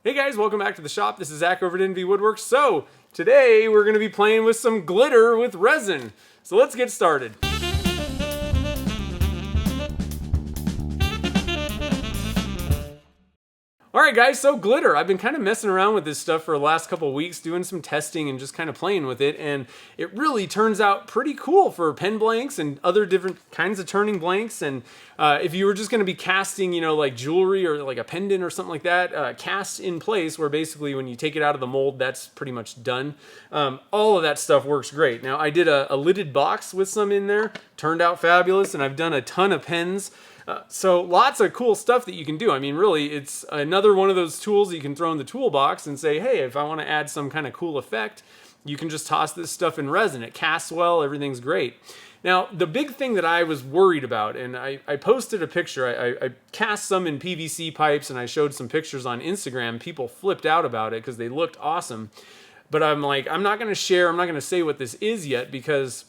Hey guys, welcome back to the shop. This is Zach over at NV Woodworks. So, today we're going to be playing with some glitter with resin. So let's get started. Alright guys, so glitter. I've been kind of messing around with this stuff for the last couple of weeks, doing some testing and just kind of playing with it, and it really turns out pretty cool for pen blanks and other different kinds of turning blanks. And if you were just going to be casting, like jewelry or like a pendant or something like that, cast in place, where basically when you take it out of the mold, that's pretty much done. All of that stuff works great. Now, I did a lidded box with some in there, turned out fabulous, and I've done a ton of pens. So lots of cool stuff that you can do. I mean, really, it's another one of those tools you can throw in the toolbox and say, hey, if I want to add some kind of cool effect, you can just toss this stuff in resin. It casts well, everything's great. Now, the big thing that I was worried about, and I posted a picture, I cast some in PVC pipes and I showed some pictures on Instagram. People flipped out about it because they looked awesome. But I'm like, I'm not going to share, I'm not going to say what this is yet, because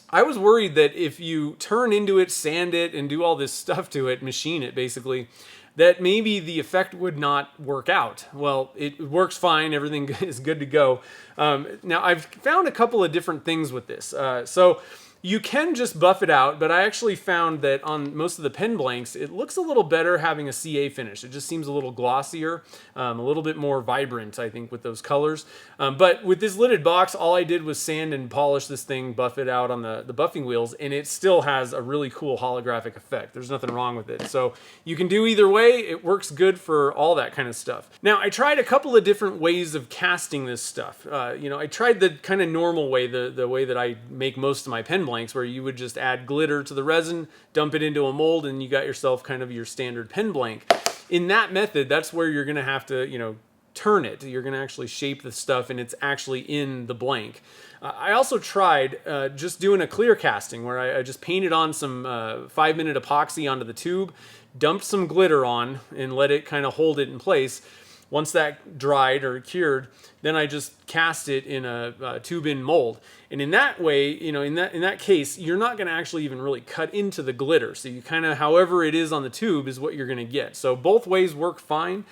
I was worried that if you turn into it, sand it, and do all this stuff to it, machine it basically, that maybe the effect would not work out. Well, it works fine. Everything is good to go. Now, I've found a couple of different things with this. So you can just buff it out, but I actually found that on most of the pen blanks, it looks a little better having a CA finish. It just seems a little glossier, a little bit more vibrant, I think, with those colors. But with this lidded box, all I did was sand and polish this thing, buff it out on the buffing wheels, and it still has a really cool holographic effect. There's nothing wrong with it. So you can do either way. It works good for all that kind of stuff. Now, I tried a couple of different ways of casting this stuff. I tried the kind of normal way, the way that I make most of my pen blanks, where you would just add glitter to the resin, dump it into a mold, and you got yourself kind of your standard pen blank. In that method, that's where you're going to have to, turn it. You're going to actually shape the stuff, and it's actually in the blank. I also tried just doing a clear casting, where I just painted on some 5-minute epoxy onto the tube, dumped some glitter on, and let it kind of hold it in place. Once that dried or cured, then I just cast it in a tube-in mold. And in that way, in that case, you're not going to actually even really cut into the glitter. So you kind of, however it is on the tube is what you're going to get. So both ways work fine.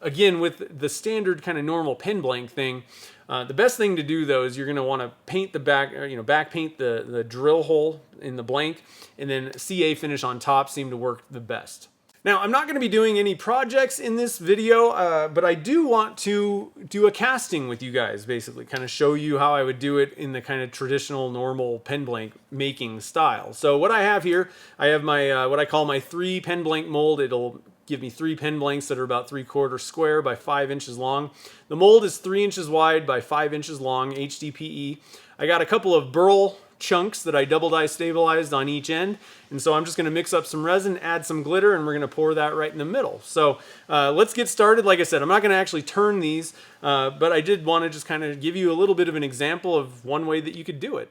Again, with the standard kind of normal pen blank thing, the best thing to do though is you're going to want to paint the back paint the drill hole in the blank, and then CA finish on top seem to work the best. Now, I'm not going to be doing any projects in this video, but I do want to do a casting with you guys, basically, kind of show you how I would do it in the kind of traditional, normal pen blank making style. So what I have here, I have my, what I call my 3 pen blank mold. It'll give me 3 pen blanks that are about 3/4 square by 5 inches long. The mold is 3 inches wide by 5 inches long, HDPE. I got a couple of burl chunks that I double die stabilized on each end, and so I'm just going to mix up some resin, add some glitter, and we're going to pour that right in the middle. So let's get started. Like I said, I'm not going to actually turn these, but I did want to just kind of give you a little bit of an example of one way that you could do it.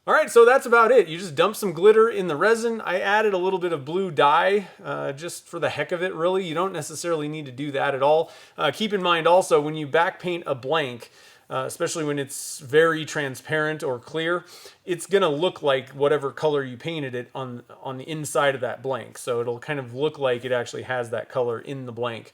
All right, so that's about it. You just dump some glitter in the resin. I added a little bit of blue dye just for the heck of it, really. You don't necessarily need to do that at all. Keep in mind also, when you back paint a blank, especially when it's very transparent or clear, it's going to look like whatever color you painted it on the inside of that blank. So it'll kind of look like it actually has that color in the blank.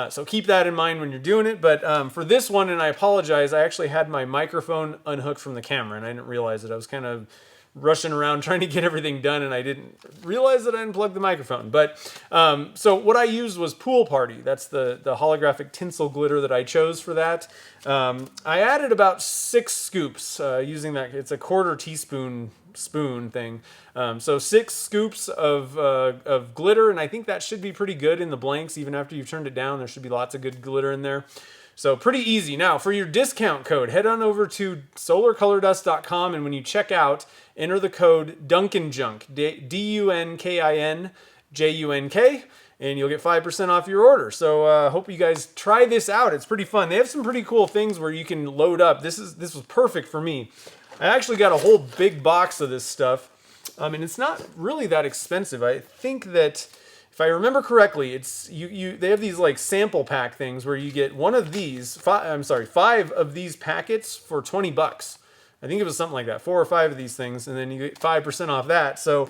So keep that in mind when you're doing it. But for this one, and I apologize, I actually had my microphone unhooked from the camera, and I didn't realize it. I was kind of rushing around trying to get everything done, and I didn't realize that I unplugged the microphone. But so what I used was Pool Party. That's the holographic tinsel glitter that I chose for that. I added about 6 scoops using that. It's a 1/4 teaspoon spoon thing. So 6 scoops of glitter, and I think that should be pretty good in the blanks. Even after you've turned it down, there should be lots of good glitter in there. So pretty easy. Now for your discount code, head on over to solarcolordust.com, and when you check out, enter the code DunkinJunk, DUNKINJUNK, and you'll get 5% off your order. So hope you guys try this out. It's pretty fun. They have some pretty cool things where you can load up. This was perfect for me. I actually got a whole big box of this stuff, and it's not really that expensive. I think that, if I remember correctly, it's they have these like sample pack things where you get one of these, 5 of these packets for $20. I think it was something like that, 4 or 5 of these things, and then you get 5% off that. So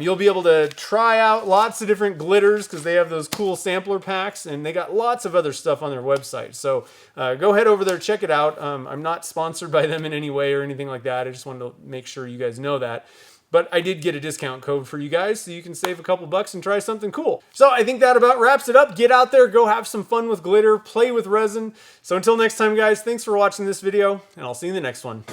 you'll be able to try out lots of different glitters because they have those cool sampler packs, and they got lots of other stuff on their website. So go head over there, check it out. I'm not sponsored by them in any way or anything like that. I just wanted to make sure you guys know that. But I did get a discount code for you guys, so you can save a couple bucks and try something cool. So I think that about wraps it up. Get out there, go have some fun with glitter, play with resin. So until next time, guys, thanks for watching this video, and I'll see you in the next one.